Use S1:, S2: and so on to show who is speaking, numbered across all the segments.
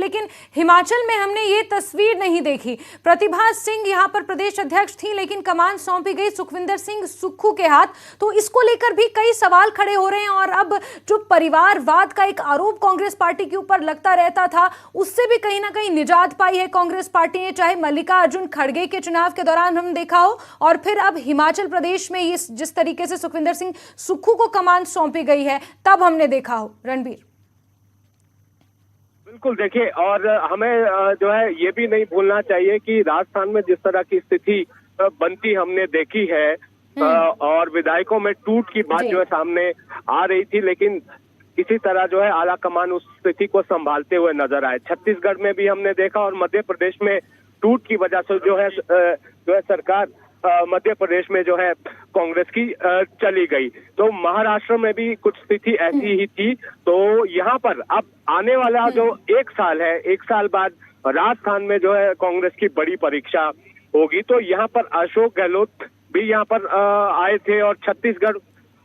S1: लेकिन हिमाचल में हमने ये तस्वीर नहीं देखी। प्रतिभा सिंह यहां पर प्रदेश अध्यक्ष थी, लेकिन कमान सौंपी गई सुखविंदर सिंह सुक्खू के हाथ। तो इसको लेकर भी कई सवाल खड़े हो रहे हैं। और अब जो परिवारवाद का एक आरोप कांग्रेस पार्टी के ऊपर लगता रहता था, उससे भी कहीं ना कहीं निजात पाई है कांग्रेस पार्टी ने। चाहे मल्लिकार्जुन खड़गे के चुनाव के दौरान हम देखा हो, और फिर अब हिमाचल प्रदेश में जिस तरीके से सुखविंदर सिंह सुक्खू को कमान सौंपी गई है, तब हमने देखा हो। रणबीर,
S2: बिल्कुल, देखिए, और हमें जो है ये भी नहीं भूलना चाहिए कि राजस्थान में जिस तरह की स्थिति बनती हमने देखी है, और विधायकों में टूट की बात जो है सामने आ रही थी, लेकिन किसी तरह जो है आला कमान उस स्थिति को संभालते हुए नजर आए। छत्तीसगढ़ में भी हमने देखा, और मध्य प्रदेश में टूट की वजह से जो है सरकार मध्य प्रदेश में जो है कांग्रेस की चली गई। तो महाराष्ट्र में भी कुछ स्थिति ऐसी ही थी। तो यहाँ पर अब आने वाला जो एक साल है, एक साल बाद राजस्थान में जो है कांग्रेस की बड़ी परीक्षा होगी। तो यहाँ पर अशोक गहलोत भी यहाँ पर आए थे, और छत्तीसगढ़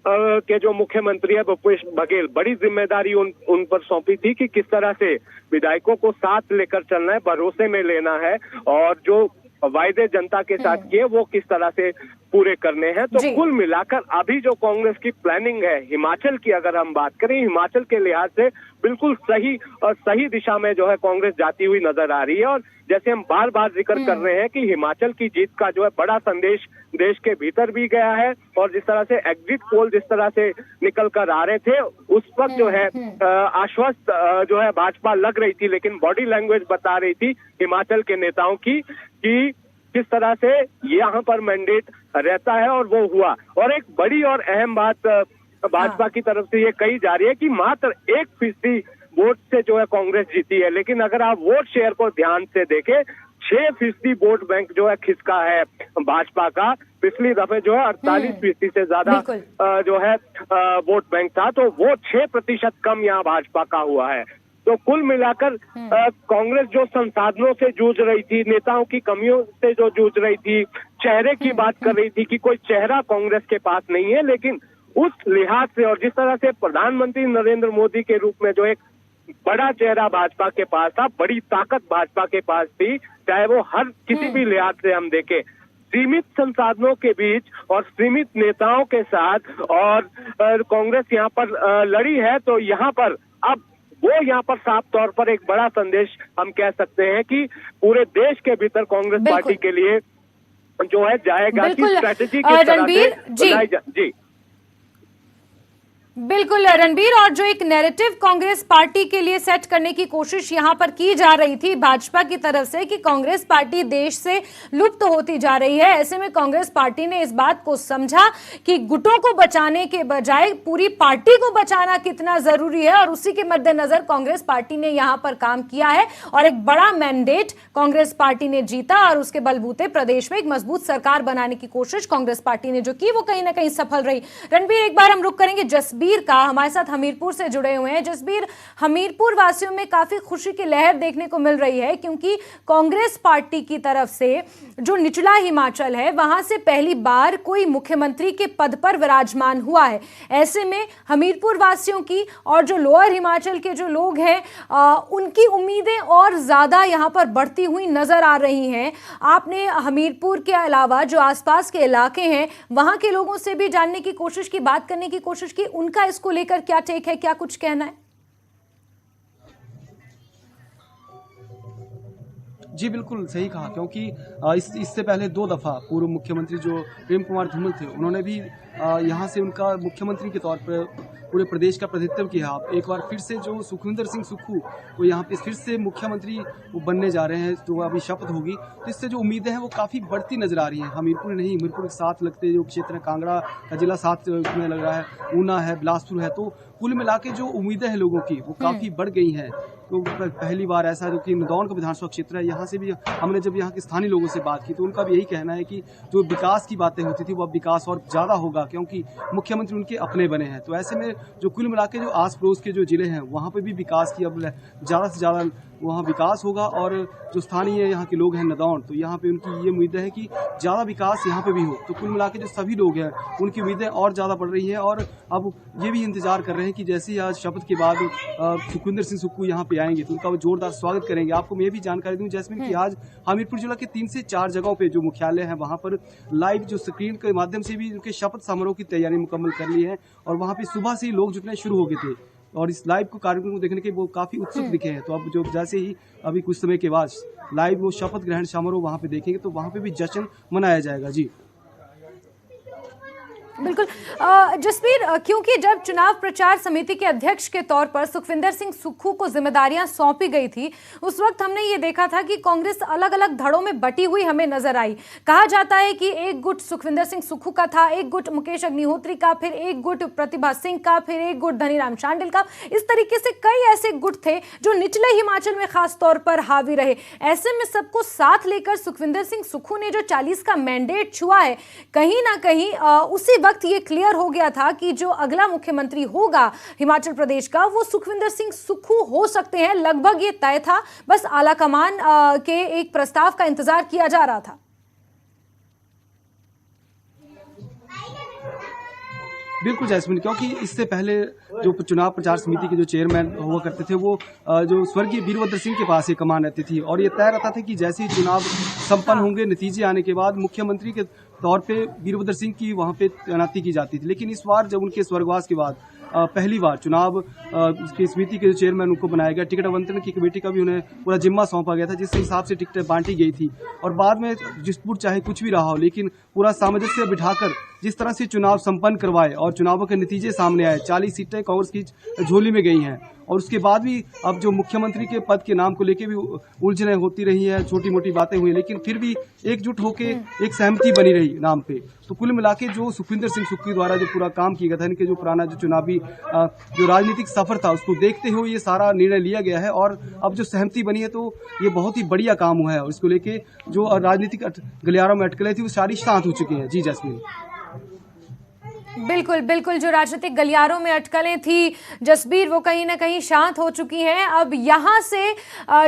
S2: के जो मुख्यमंत्री है भूपेश बघेल, बड़ी जिम्मेदारी उन पर सौंपी थी कि किस तरह से विधायकों को साथ लेकर चलना है, भरोसे में लेना है, और जो वायदे जनता के साथ किए वो किस तरह से पूरे करने हैं। तो कुल मिलाकर अभी जो कांग्रेस की प्लानिंग है हिमाचल की, अगर हम बात करें हिमाचल के लिहाज से, बिल्कुल सही दिशा में जो है कांग्रेस जाती हुई नजर आ रही है। और जैसे हम बार बार जिक्र कर रहे हैं कि हिमाचल की जीत का जो है बड़ा संदेश देश के भीतर भी गया है, और जिस तरह से एग्जिट पोल जिस तरह से निकल कर आ रहे थे, उस वक्त जो है आश्वस्त जो है भाजपा लग रही थी, लेकिन बॉडी लैंग्वेज बता रही थी हिमाचल के नेताओं की कि किस तरह से यहाँ पर मैंडेट रहता है, और वो हुआ। और एक बड़ी और अहम बात भाजपा की तरफ से ये कही जा रही है कि मात्र 1% वोट से जो है कांग्रेस जीती है, लेकिन अगर आप वोट शेयर को ध्यान से देखें, 6% वोट बैंक जो है खिसका है भाजपा का। पिछली दफे जो है 48% से ज्यादा जो है वोट बैंक था, तो वो 6% कम यहाँ भाजपा का हुआ है। तो कुल मिलाकर कांग्रेस जो संसाधनों से जूझ रही थी, नेताओं की कमियों से जो जूझ रही थी, चेहरे की बात कर रही थी कि कोई चेहरा कांग्रेस के पास नहीं है, लेकिन उस लिहाज से और जिस तरह से प्रधानमंत्री नरेंद्र मोदी के रूप में जो एक बड़ा चेहरा भाजपा के पास था, बड़ी ताकत भाजपा के पास थी, चाहे वो हर किसी भी लिहाज से हम देखें, सीमित संसाधनों के बीच और सीमित नेताओं के साथ, और कांग्रेस यहाँ पर लड़ी है। तो यहाँ पर अब वो यहाँ पर साफ तौर पर एक बड़ा संदेश हम कह सकते हैं कि पूरे देश के भीतर कांग्रेस पार्टी के लिए जो है जाएगा कि स्ट्रैटेजी किस तरह से जी
S1: बिल्कुल रणबीर, और जो एक नैरेटिव कांग्रेस पार्टी के लिए सेट करने की कोशिश यहां पर की जा रही थी भाजपा की तरफ से कि कांग्रेस पार्टी देश से लुप्त होती जा रही है, ऐसे में कांग्रेस पार्टी ने इस बात को समझा कि गुटों को बचाने के बजाय पूरी पार्टी को बचाना कितना जरूरी है, और उसी के मद्देनजर कांग्रेस पार्टी ने यहां पर काम किया है, और एक बड़ा मैंडेट कांग्रेस पार्टी ने जीता, और उसके बलबूते प्रदेश में एक मजबूत सरकार बनाने की कोशिश कांग्रेस पार्टी ने जो की, वो कहीं ना कहीं सफल रही। रणबीर, एक बार हम रुक करेंगे जसबीर का, हमारे साथ हमीरपुर से जुड़े हुए हैं। जसबीर, हमीरपुर वासियों में काफी खुशी की लहर देखने को मिल रही है, क्योंकि कांग्रेस पार्टी की तरफ से जो निचला हिमाचल है वहां से पहली बार कोई मुख्यमंत्री के पद पर विराजमान हुआ है। ऐसे में हमीरपुर वासियों की और जो लोअर हिमाचल के जो लोग हैं उनकी उम्मीदें और ज्यादा यहां पर बढ़ती हुई नजर आ रही हैं। आपने हमीरपुर के अलावा जो आसपास के इलाके हैं वहां के लोगों से भी जानने की कोशिश की, बात करने की कोशिश की, उनका इसको लेकर क्या टेक है, क्या कुछ कहना है?
S3: जी बिल्कुल सही कहा, क्योंकि इससे पहले 2 दफा पूर्व मुख्यमंत्री जो प्रेम कुमार धूमल थे, उन्होंने भी यहाँ से उनका मुख्यमंत्री के तौर पर पूरे प्रदेश का प्रतिनिधित्व किया। एक बार फिर से जो सुखविंदर सिंह सुक्खू वो यहाँ पे फिर से मुख्यमंत्री वो बनने जा रहे हैं, जो अभी शपथ होगी, तो इससे जो उम्मीदें हैं वो काफ़ी बढ़ती नजर आ रही हैं। हमीरपुर नहीं, हमीरपुर के साथ लगते जो क्षेत्र है, कांगड़ा का जिला साथ में लग रहा है, ऊना है, बिलासपुर है, तो कुल मिला के जो उम्मीदें हैं लोगों की वो काफ़ी बढ़ गई हैं। तो पहली बार ऐसा जो कि नदौन का विधानसभा क्षेत्र है, यहाँ से भी हमने जब यहाँ के स्थानीय लोगों से बात की तो उनका भी यही कहना है कि जो विकास की बातें होती थी वो अब विकास और ज़्यादा होगा, क्योंकि मुख्यमंत्री उनके अपने बने हैं। तो ऐसे में जो कुल मिला के जो आस पड़ोस के जो जिले हैं वहाँ पे भी विकास की अब ज़्यादा से ज़्यादा वहाँ विकास होगा। और जो स्थानीय यहाँ के लोग हैं नदौन, तो यहाँ पे उनकी ये उम्मीद है कि ज़्यादा विकास यहाँ पे भी हो। तो कुल मिला के जो सभी लोग हैं उनकी उम्मीदें और ज़्यादा बढ़ रही हैं और अब ये भी इंतजार कर रहे हैं कि जैसे ही आज शपथ के बाद सुखविंदर सिंह सुक्खू यहाँ पे आएंगे तो उनका वो जोरदार स्वागत करेंगे। आपको मैं भी जानकारी दूं जैस्मिन कि आज हमीरपुर जिला के 3 से 4 जगहों पे जो मुख्यालय है वहाँ पर लाइव जो स्क्रीन के माध्यम से भी उनके शपथ समारोह की तैयारी मुकम्मल कर ली है और वहाँ पे सुबह से ही लोग जुटने शुरू हो गए थे और इस लाइव को कार्यक्रम को देखने के वो काफी उत्सुक दिखे हैं। तो अब जो जैसे ही अभी कुछ समय के बाद लाइव वो शपथ ग्रहण समारोह वहाँ पे देखेंगे तो वहाँ पे भी जश्न मनाया जाएगा। जी
S1: बिल्कुल जसबीर, क्योंकि जब चुनाव प्रचार समिति के अध्यक्ष के तौर पर सुखविंदर सिंह सुक्खू को जिम्मेदारियां सौंपी गई थी, उस वक्त हमने ये देखा था कि कांग्रेस अलग अलग धड़ों में बटी हुई हमें नजर आई। कहा जाता है कि एक गुट सुखविंदर सिंह सुक्खू का था, एक गुट मुकेश अग्निहोत्री का, फिर एक गुट प्रतिभा सिंह का, फिर एक गुट धनीराम शांडिल का। इस तरीके से कई ऐसे गुट थे जो निचले हिमाचल में खास तौर पर हावी रहे। ऐसे में सबको साथ लेकर सुखविंदर सिंह सुक्खू ने जो 40 का मैंडेट छुआ है, कहीं ना कहीं उसी वक्त ये क्लियर हो गया था कि जो अगला मुख्यमंत्री होगा हिमाचल प्रदेश का वो सुखविंदर सिंह सुक्खू हो सकते हैं। लगभग ये तय था, बस आलाकमान के एक प्रस्ताव का इंतजार किया जा रहा था।
S3: बिल्कुल जैस्मिन, क्योंकि इससे पहले जो चुनाव प्रचार समिति के जो चेयरमैन हुआ करते थे वो जो स्वर्गीय वीरभद्र सिंह के पास ये कमान रहती थी और ये तय रहता था कि जैसे ही चुनाव संपन्न होंगे, नतीजे आने के बाद मुख्यमंत्री के तौर पे वीरभद्र सिंह की वहाँ पे तैनाती की जाती थी। लेकिन इस बार जब उनके स्वर्गवास के बाद पहली बार चुनाव की समिति के जो चेयरमैन उनको बनाया गया, टिकट आवंटन की कमेटी का भी उन्हें पूरा जिम्मा सौंपा गया था, जिस हिसाब से टिकटें बांटी गई थी। और बाद में डिस्प्यूट चाहे कुछ भी रहा हो, लेकिन पूरा सामंजस्य बिठाकर जिस तरह से चुनाव संपन्न करवाए और चुनावों के नतीजे सामने आए, 40 सीटें कांग्रेस की झोली में गई हैं। और उसके बाद भी अब जो मुख्यमंत्री के पद के नाम को लेकर भी उलझनें होती रही हैं, छोटी मोटी बातें हुई, लेकिन फिर भी एकजुट होके एक सहमति बनी रही नाम पे। तो कुल मिला के जो सुखविंदर सिंह सुक्खू द्वारा जो पूरा काम किया गया था, इनके जो पुराना जो चुनावी जो राजनीतिक सफर था उसको देखते हुए ये सारा निर्णय लिया गया है और अब जो सहमति बनी है तो ये बहुत ही बढ़िया काम हुआ है और इसको लेके जो राजनीतिक गलियारों में अटकलें थी वो सारी शांत हो चुकी हैं। जी जैस्मिन।
S1: बिल्कुल बिल्कुल, जो राजनीतिक गलियारों में अटकलें थी जसबीर, वो कहीं ना कहीं शांत हो चुकी हैं। अब यहाँ से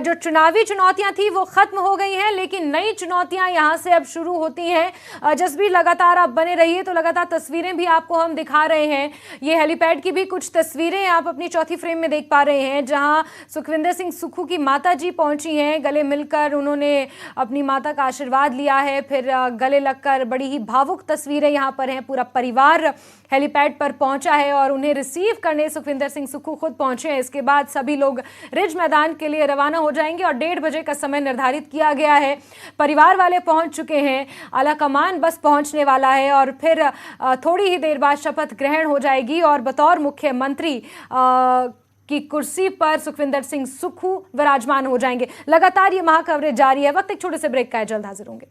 S1: जो चुनावी चुनौतियां थी वो खत्म हो गई हैं, लेकिन नई चुनौतियां यहाँ से अब शुरू होती हैं। जसबीर लगातार आप बने रहिए, तो लगातार तस्वीरें भी आपको हम दिखा रहे हैं। ये हेलीपैड की भी कुछ तस्वीरें आप अपनी चौथी फ्रेम में देख पा रहे हैं, जहाँ सुखविंदर सिंह सुक्खू की माता जी पहुंची हैं। गले मिलकर उन्होंने अपनी माता का आशीर्वाद लिया है, फिर गले लगकर बड़ी ही भावुक तस्वीरें यहाँ पर हैं। पूरा परिवार हेलीपैड पर पहुंचा है और उन्हें रिसीव करने सुखविंदर सिंह सुक्खू खुद पहुंचे हैं। इसके बाद सभी लोग रिज मैदान के लिए रवाना हो जाएंगे और 1:30 बजे का समय निर्धारित किया गया है। परिवार वाले पहुंच चुके हैं, आलाकमान बस पहुंचने वाला है और फिर थोड़ी ही देर बाद शपथ ग्रहण हो जाएगी और बतौर मुख्यमंत्री की कुर्सी पर सुखविंदर सिंह सुक्खू विराजमान हो जाएंगे। लगातार ये महाकवरेज जारी है। वक्त एक छोटे से ब्रेक का है, जल्द हाजिर होंगे।